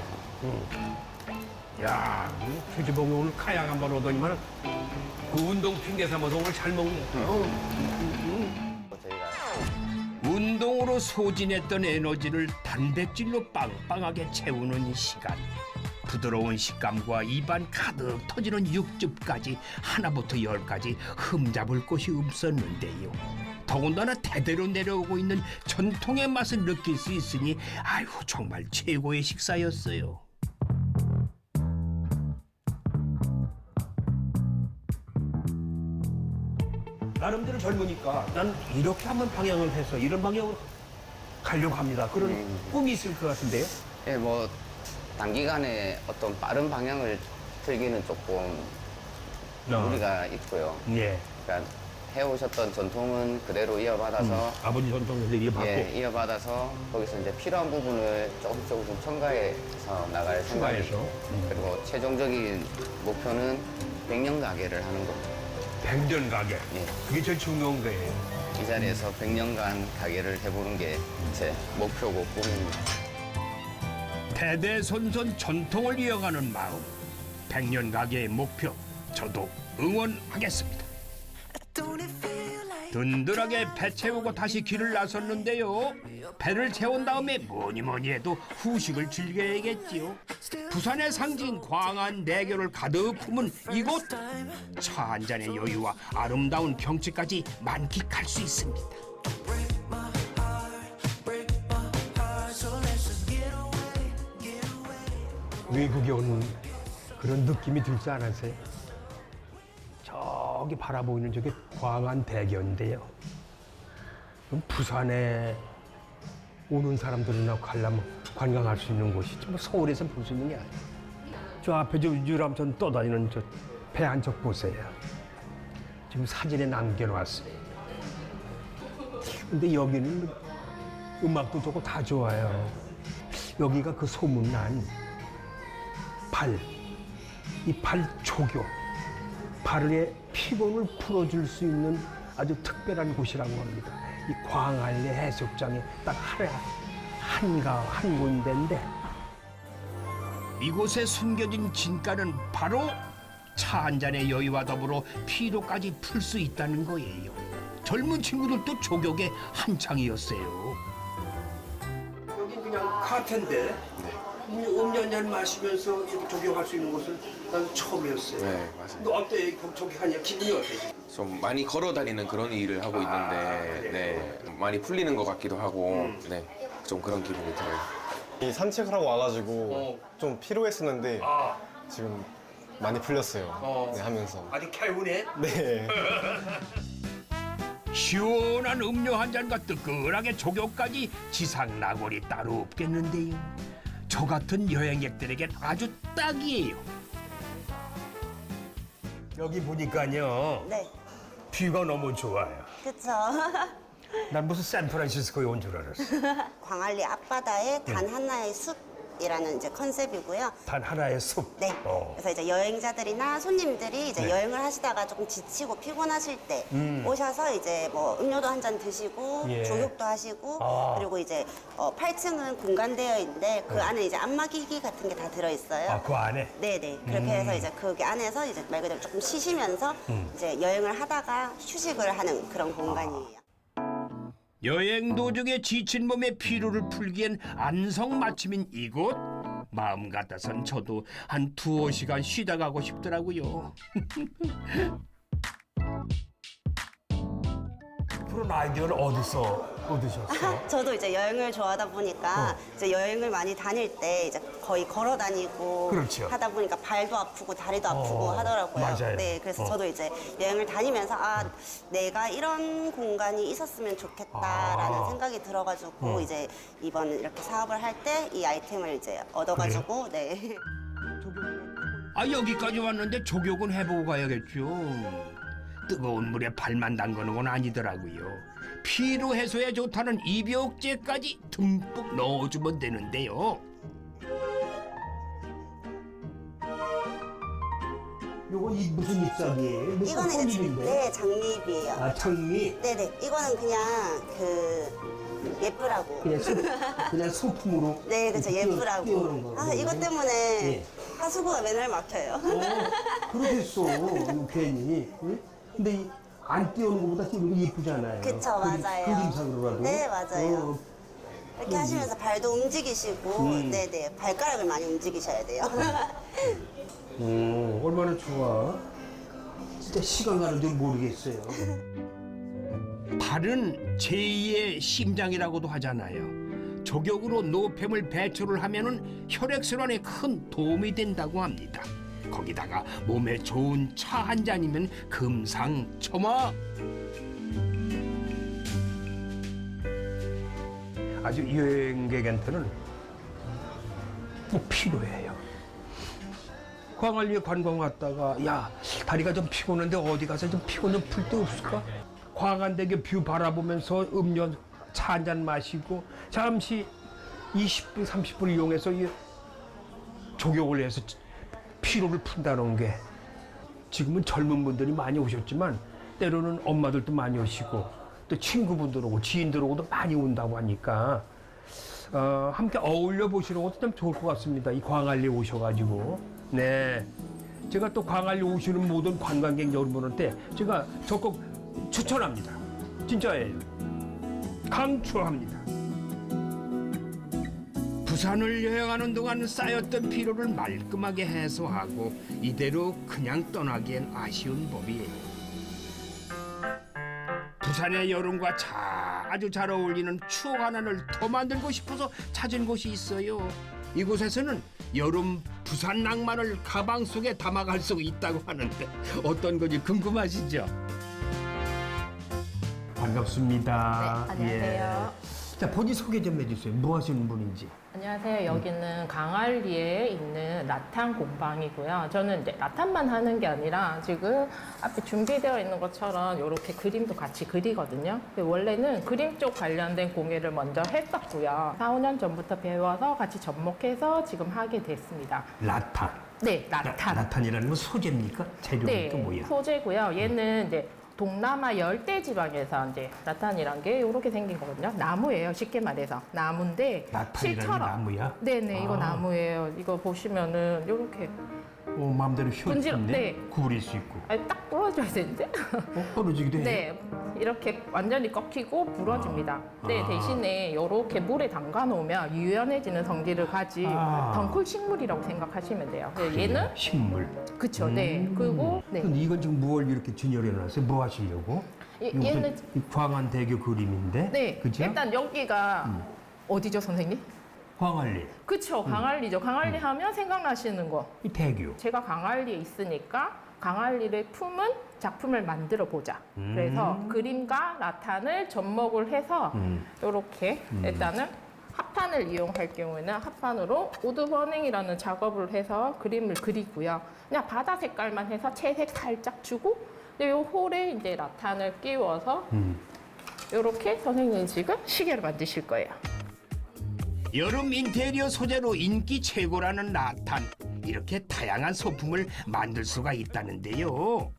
야, 최지봉이 오늘 카약 한번 오더니만 그 운동 핑계 삼아서 오늘 잘 먹네. 저희가 운동으로 소진했던 에너지를 단백질로 빵빵하게 채우는 시간. 부드러운 식감과 입안 가득 터지는 육즙까지 하나부터 열까지 흠잡을 곳이 없었는데요. 더군다나 대대로 내려오고 있는 전통의 맛을 느낄 수 있으니 아유 정말 최고의 식사였어요. 나름대로 젊으니까 난 이렇게 한번 방향을 해서 이런 방향으로 가려고 합니다. 그런 꿈이 있을 것 같은데요. 예, 뭐 단기간에 어떤 빠른 방향을 틀기는 조금 무리가 있고요. 예. 그러니까 해오셨던 전통은 그대로 이어받아서 아버지 전통을 이어받고 예, 이어받아서 거기서 이제 필요한 부분을 조금 첨가해서 나갈 생각이고 추가해서. 그리고 최종적인 목표는 100년 가게를 하는 겁니다. 100년 가게. 예. 그게 제일 중요한 거예요. 이 자리에서 100년간 가게를 해보는 게 제 목표고 꿈입니다. 대대손손 전통을 이어가는 마음. 100년 가게의 목표 저도 응원하겠습니다. 든든하게 배 채우고 다시 길을 나섰는데요. 배를 채운 다음에 뭐니 해도 후식을 즐겨야겠지요. 부산의 상징 광안대교를 가득 품은 이곳. 차 한 잔의 여유와 아름다운 경치까지 만끽할 수 있습니다. 외국에 오는 그런 느낌이 들지 않았어요? 저기 바라보이는 저게 광안대교인데요. 그럼 부산에 오는 사람들이나 관람할 수 있는 곳이지 뭐 서울에서 볼 수 있는 게 아니에요. 저 앞에 저 유람선 떠다니는 저 배 한 척 보세요. 지금 사진에 남겨놨어요. 근데 여기는 음악도 좋고 다 좋아요. 여기가 그 소문난 이 발 조교, 발의 피곤을 풀어줄 수 있는 아주 특별한 곳이라고 합니다. 이 광안리 해수욕장에 딱 한 군데인데 이곳에 숨겨진 진가는 바로 차 한 잔의 여유와 더불어 피로까지 풀 수 있다는 거예요. 젊은 친구들도 조격에 한창이었어요. 여기 그냥 카페인데 음료 한 잔 마시면서 이렇게 조격할 수 있는 곳은 난 처음이었어요. 네, 맞아요. 너 어때? 조격하냐? 기분이 어때? 좀 많이 걸어 다니는 그런 일을 하고 있는데, 네, 많이 풀리는 것 같기도 하고, 네, 좀 그런 기분이 들어요. 이 산책을 하고 와가지고 좀 피로했었는데 지금 많이 풀렸어요. 네, 하면서. 아주 개운해? 네. 시원한 음료 한 잔과 뜨끈하게 조격까지 지상 낙원이 따로 없겠는데요. 저 같은 여행객들에겐 아주 딱이에요. 여기 보니까요. 네, 뷰가 너무 좋아요. 그쵸. 난 무슨 샌프란시스코에 온 줄 알았어. 광안리 앞바다에 단 하나의 숲이라는 이제 컨셉이고요. 단 하나의 숲. 네. 그래서 이제 여행자들이나 손님들이 이제 여행을 하시다가 조금 지치고 피곤하실 때 오셔서 이제 뭐 음료도 한 잔 드시고 예. 조격도 하시고 그리고 이제 8층은 공간되어 있는데 그 안에 이제 안마기기 같은 게 다 들어 있어요. 그 안에? 네네. 그렇게 해서 이제 거기 안에서 이제 말 그대로 조금 쉬시면서 이제 여행을 하다가 휴식을 하는 그런 공간이에요. 여행 도중에 지친 몸의 피로를 풀기엔 안성맞춤인 이곳. 마음 같아선 저도 한 2-5시간 쉬다 가고 싶더라고요. 그런 아이디어를 어디서 얻으셨어? 저도 이제 여행을 좋아하다 보니까 이제 여행을 많이 다닐 때 이제 거의 걸어 다니고 그렇죠. 하다 보니까 발도 아프고 다리도 아프고 하더라고요. 맞아요. 네, 그래서 저도 이제 여행을 다니면서 내가 이런 공간이 있었으면 좋겠다라는 생각이 들어가지고 이제 이번 이렇게 사업을 할 때 이 아이템을 이제 얻어가지고 네. 여기까지 왔는데 조격은 해보고 가야겠죠. 뜨거운 물에 발만 담그는 건 아니더라고요. 피로 해소에 좋다는 입욕제까지 듬뿍 넣어주면 되는데요. 요거 무슨 잎사귀예요? 이거는 이제 장미잎이에요. 장미? 네네. 이거는 그냥 그 예쁘라고. 그냥 소품으로. 네, 그렇죠. 예쁘라고. 띄우는 거. 이것 때문에 예. 하수구가 맨날 막혀요. 그러겠어. 이거 괜히. 응? 근데 안 띄우는 것보다 띄우는 게 이쁘잖아요. 그쵸, 맞아요. 그림상으로라도. 네, 맞아요. 이렇게 하시면서 발도 움직이시고, 네네. 발가락을 많이 움직이셔야 돼요. 얼마나 좋아. 진짜 시간 가는 줄 모르겠어요. 발은 제2의 심장이라고도 하잖아요. 조격으로 노폐물 배출을 하면은 혈액순환에 큰 도움이 된다고 합니다. 거기다가 몸에 좋은 차 한 잔이면 금상첨화. 아주 여행객한테는 꼭 필요해요. 광안리에 관광 왔다가 야 다리가 좀 피곤한데 어디 가서 좀 피곤 좀 풀 데 없을까? 광안대교 뷰 바라보면서 음료 차 한 잔 마시고 잠시 20분 30분 이용해서 이 조격을 해서 피로를 푼다는 게 지금은 젊은 분들이 많이 오셨지만 때로는 엄마들도 많이 오시고 또 친구분들 오고 지인들 오고도 많이 온다고 하니까 함께 어울려 보시는 것도 참 좋을 것 같습니다. 이 광안리에 오셔가지고 네 제가 또 광안리 오시는 모든 관광객 여러분한테 제가 적극 추천합니다. 진짜예요. 강추합니다. 부산을 여행하는 동안 쌓였던 피로를 말끔하게 해소하고 이대로 그냥 떠나기엔 아쉬운 법이에요. 부산의 여름과 아주 잘 어울리는 추억 하나를 더 만들고 싶어서 찾은 곳이 있어요. 이곳에서는 여름 부산 낭만을 가방 속에 담아갈 수 있다고 하는데 어떤 건지 궁금하시죠? 반갑습니다. 네, 안녕하세요. 자, 본인 소개 좀 해주세요. 뭐 하시는 분인지. 안녕하세요. 여기는 강알리에 있는 라탄 공방이고요. 저는 이제 라탄만 하는 게 아니라 지금 앞에 준비되어 있는 것처럼 이렇게 그림도 같이 그리거든요. 원래는 그림 쪽 관련된 공예를 먼저 했었고요. 4, 5년 전부터 배워서 같이 접목해서 지금 하게 됐습니다. 라탄. 네, 라탄. 라탄이라는 건 소재입니까? 재료입니까? 네, 뭐야? 소재고요. 얘는 이제 동남아 열대 지방에서 이제 라탄이란 게 이렇게 생긴 거거든요. 나무예요, 쉽게 말해서. 나무인데 라탄이라는 나무야? 네네, 이거 아. 나무예요. 이거 보시면은 이렇게 마음대로 휘어지네. 네. 구부릴 수 있고. 아니, 딱 부러져야 되는데. 부러지기도 해. 네, 이렇게 완전히 꺾이고 부러집니다. 네, 대신에 이렇게 물에 담가 놓으면 유연해지는 성질을 가진 덩쿨 식물이라고 생각하시면 돼요. 얘는 식물. 그쵸, 네. 그리고 네. 근데 이건 지금 뭘 이렇게 진열해 놨어요? 뭐 하시려고? 얘는 광안대교 그림인데. 네, 그죠? 일단 여기가 어디죠, 선생님? 광안리. 그쵸, 강안리죠. 강안리 하면 생각나시는 거. 이 대교. 제가 강안리에 있으니까 강안리를 품은 작품을 만들어 보자. 그래서 그림과 라탄을 접목을 해서 이렇게 일단은 합판을 이용할 경우에는 합판으로 우드 버닝이라는 작업을 해서 그림을 그리고요. 그냥 바다 색깔만 해서 채색 살짝 주고 이 홀에 이제 라탄을 끼워서 이렇게 선생님이 지금 시계를 만드실 거예요. 여름 인테리어 소재로 인기 최고라는 라탄. 이렇게 다양한 소품을 만들 수가 있다는데요.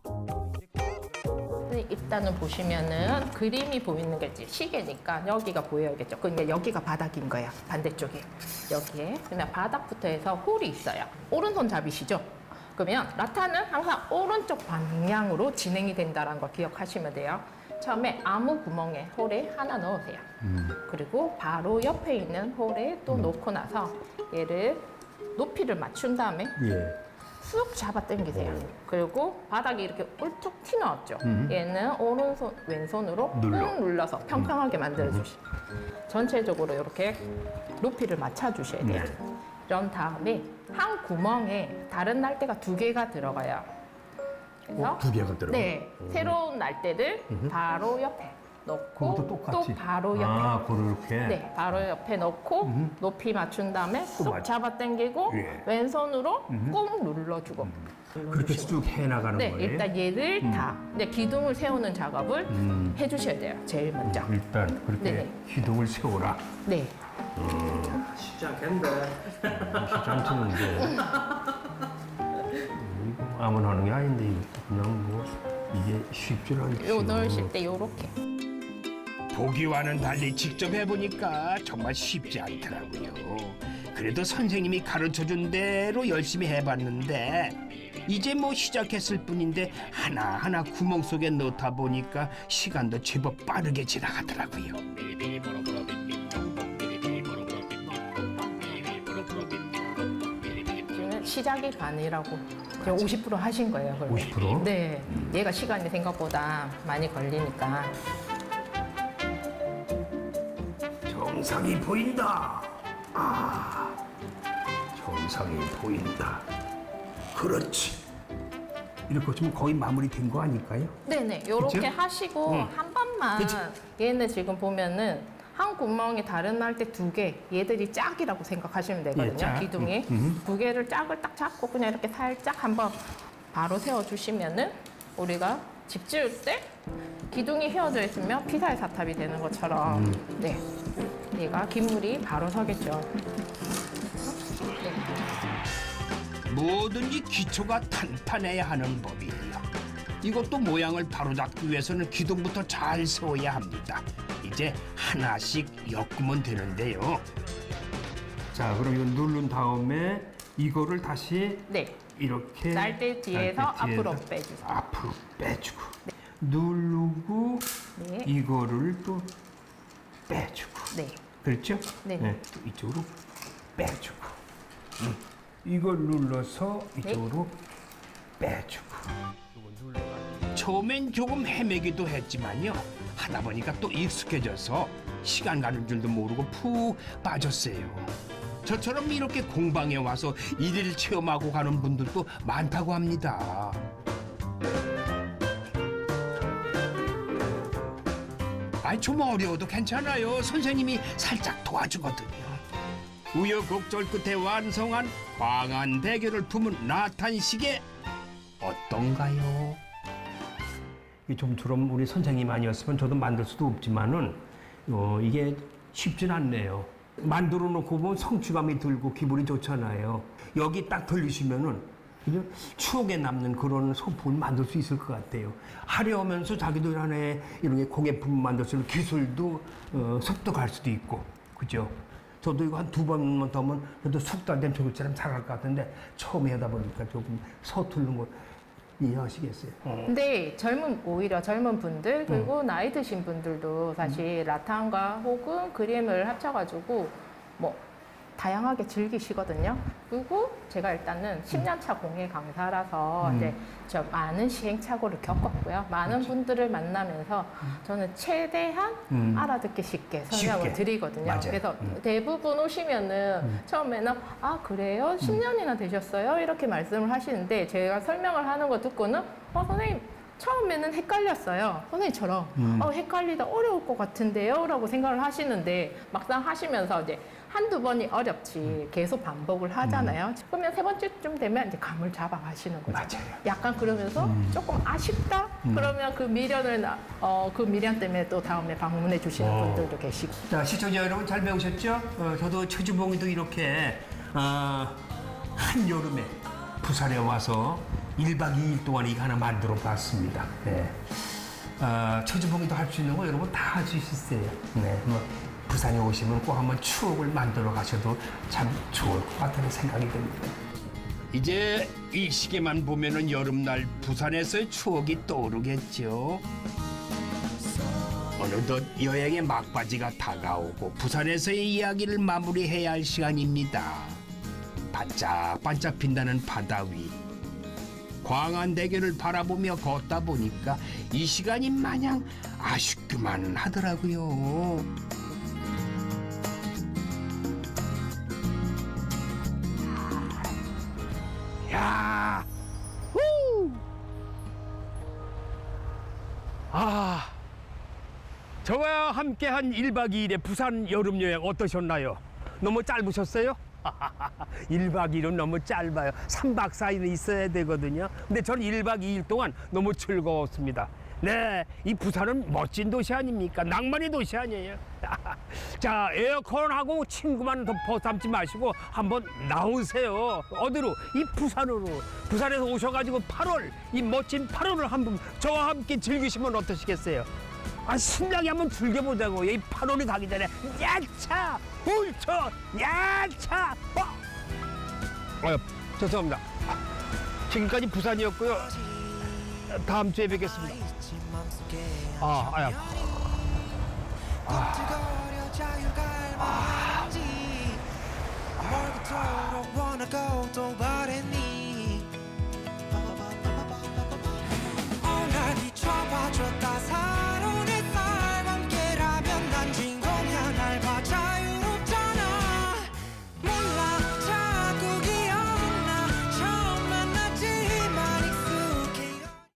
일단은 보시면은 그림이 보이는 게 이제 시계니까 여기가 보여야겠죠. 그러니까 여기가 바닥인 거예요. 반대쪽에. 여기에. 그러면 바닥부터 해서 홀이 있어요. 오른손 잡이시죠? 그러면 라탄은 항상 오른쪽 방향으로 진행이 된다는 거 기억하시면 돼요. 처음에 아무 구멍에 홀에 하나 넣으세요. 그리고 바로 옆에 있는 홀에 또 놓고 나서 얘를 높이를 맞춘 다음에 쑥 잡아 당기세요. 그리고 바닥에 이렇게 울쭉 튀어나왔죠. 얘는 오른손, 왼손으로 꾹 눌러서 평평하게 만들어주시고 전체적으로 이렇게 높이를 맞춰주셔야 돼요. 그런 다음에 한 구멍에 다른 날대가 2개가 들어가요. 그래서 2개가 들어가요? 네, 새로운 날대를 바로 옆에 넣고 그것도 똑같이? 또 바로 옆에 그렇게? 네, 바로 옆에 넣고 높이 맞춘 다음에 쑥 잡아당기고 왼손으로 꾹 눌러주고 그렇게 쭉 해나가는 네, 거예요? 일단 얘를 다 이제 기둥을 세우는 작업을 해주셔야 돼요. 제일 먼저. 일단 그렇게 네네. 기둥을 세워라. 네. 쉽지 않겠는데. 쉽지 않겠는데. 이거 아무나 하는 게 아닌데 그냥 뭐 이게 쉽지 않지. 요 넣으실 때 요렇게. 보기와는 달리 직접 해보니까 정말 쉽지 않더라고요. 그래도 선생님이 가르쳐준 대로 열심히 해봤는데 이제 뭐 시작했을 뿐인데 하나하나 구멍 속에 넣다 보니까 시간도 제법 빠르게 지나가더라고요. 지금 시작이 반이라고 50% 하신 거예요. 그러면. 50%? 네. 얘가 시간이 생각보다 많이 걸리니까. 정상이 보인다. 정상이 보인다. 그렇지. 이렇게 지금 거의 마무리된 거 아닐까요? 네네. 요렇게 그쵸? 하시고 한 번만 그치? 얘는 지금 보면은 한 구멍에 다른 날대 2개 얘들이 짝이라고 생각하시면 되거든요. 짝. 기둥이 2개를 짝을 딱 잡고 그냥 이렇게 살짝 한번 바로 세워주시면은 우리가 집 지을 때 기둥이 휘어져 있으면 피사의 사탑이 되는 것처럼 네, 얘가 기물이 바로 서겠죠. 뭐든지 기초가 탄탄해야 하는 법이에요. 이것도 모양을 바로잡기 위해서는 기둥부터 잘 세워야 합니다. 이제 하나씩 엮으면 되는데요. 자, 그럼 이거 누른 다음에 이거를 다시 네. 이렇게 날대 뒤에서 앞으로 빼주세요. 앞으로 빼주고 누르고 네. 이거를 또 빼주고 네. 그렇죠? 네. 또 이쪽으로 빼주고 이걸 눌러서 이쪽으로 빼주고 처음엔 조금 헤매기도 했지만요. 하다 보니까 또 익숙해져서 시간 가는 줄도 모르고 푹 빠졌어요. 저처럼 이렇게 공방에 와서 일일 체험하고 가는 분들도 많다고 합니다. 아이 좀 어려워도 괜찮아요. 선생님이 살짝 도와주거든요. 우여곡절 끝에 완성한 광안대교를 품은 나탄시계 어떤가요? 이 좀처럼 우리 선생님 아니었으면 저도 만들 수도 없지만은 이게 쉽진 않네요. 만들어 놓고 보면 성취감이 들고 기분이 좋잖아요. 여기 딱 들리시면은 그냥 추억에 남는 그런 소품을 만들 수 있을 것 같아요. 하려면서 자기들 안에 이런 게 공예품 만들 수 있는 기술도 습득할 수도 있고, 그죠? 저도 이거 한 2번만 더 하면 그래도 숙도 안 된 조교처럼 잘할 것 같은데 처음에 하다 보니까 조금 서투른 거 이해하시겠어요? 근데 오히려 젊은 분들 그리고 나이 드신 분들도 사실 라탄과 혹은 그림을 합쳐가지고 뭐 다양하게 즐기시거든요. 그리고 제가 일단은 10년차 공예 강사라서 이제 저 많은 시행착오를 겪었고요. 많은 분들을 만나면서 저는 최대한 알아듣기 쉽게 설명을 드리거든요. 맞아요. 그래서 대부분 오시면은 처음에는 아 그래요? 10년이나 되셨어요? 이렇게 말씀을 하시는데 제가 설명을 하는 거 듣고는 선생님 처음에는 헷갈렸어요. 선생님처럼 헷갈리다 어려울 것 같은데요? 라고 생각을 하시는데 막상 하시면서 이제 한두 번이 어렵지 계속 반복을 하잖아요. 그러면 3번째쯤 되면 이제 감을 잡아가시는 거죠. 맞아요. 약간 그러면서 조금 아쉽다? 그러면 그 미련을 그 미련 때문에 또 다음에 방문해 주시는 분들도 계시고. 자, 시청자 여러분 잘 배우셨죠? 저도 최주봉이도 이렇게 한여름에 부산에 와서 1박 2일 동안 이거 하나 만들어 봤습니다. 네. 최주봉이도 할 수 있는 거 여러분 다 할 수 있어요. 네. 부산에 오시면 꼭 한번 추억을 만들어 가셔도 참 좋을 것 같다는 생각이 듭니다. 이제 이 시계만 보면은 여름날 부산에서의 추억이 떠오르겠죠. 어느덧 여행의 막바지가 다가오고 부산에서의 이야기를 마무리해야 할 시간입니다. 반짝반짝 빛나는 바다 위 광안대교를 바라보며 걷다 보니까 이 시간이 마냥 아쉽기만 하더라고요. 야, 후! 저와 함께한 1박 2일의 부산 여름 여행 어떠셨나요? 너무 짧으셨어요? 1박 2일은 너무 짧아요. 3박 4일은 있어야 되거든요. 근데 저는 1박 2일 동안 너무 즐거웠습니다. 네, 이 부산은 멋진 도시 아닙니까? 낭만의 도시 아니에요? 자, 에어컨하고 친구만 덮어 담지 마시고 한번 나오세요. 어디로? 이 부산으로. 부산에서 오셔가지고 8월, 이 멋진 8월을 한번 저와 함께 즐기시면 어떠시겠어요? 신나게 한번 즐겨보자고. 이 8월이 가기 전에 야차! 훌쳐! 야차! 죄송합니다. 지금까지 부산이었고요. 다음 주에 뵙겠습니다. 멀고 돌아 wanna go 또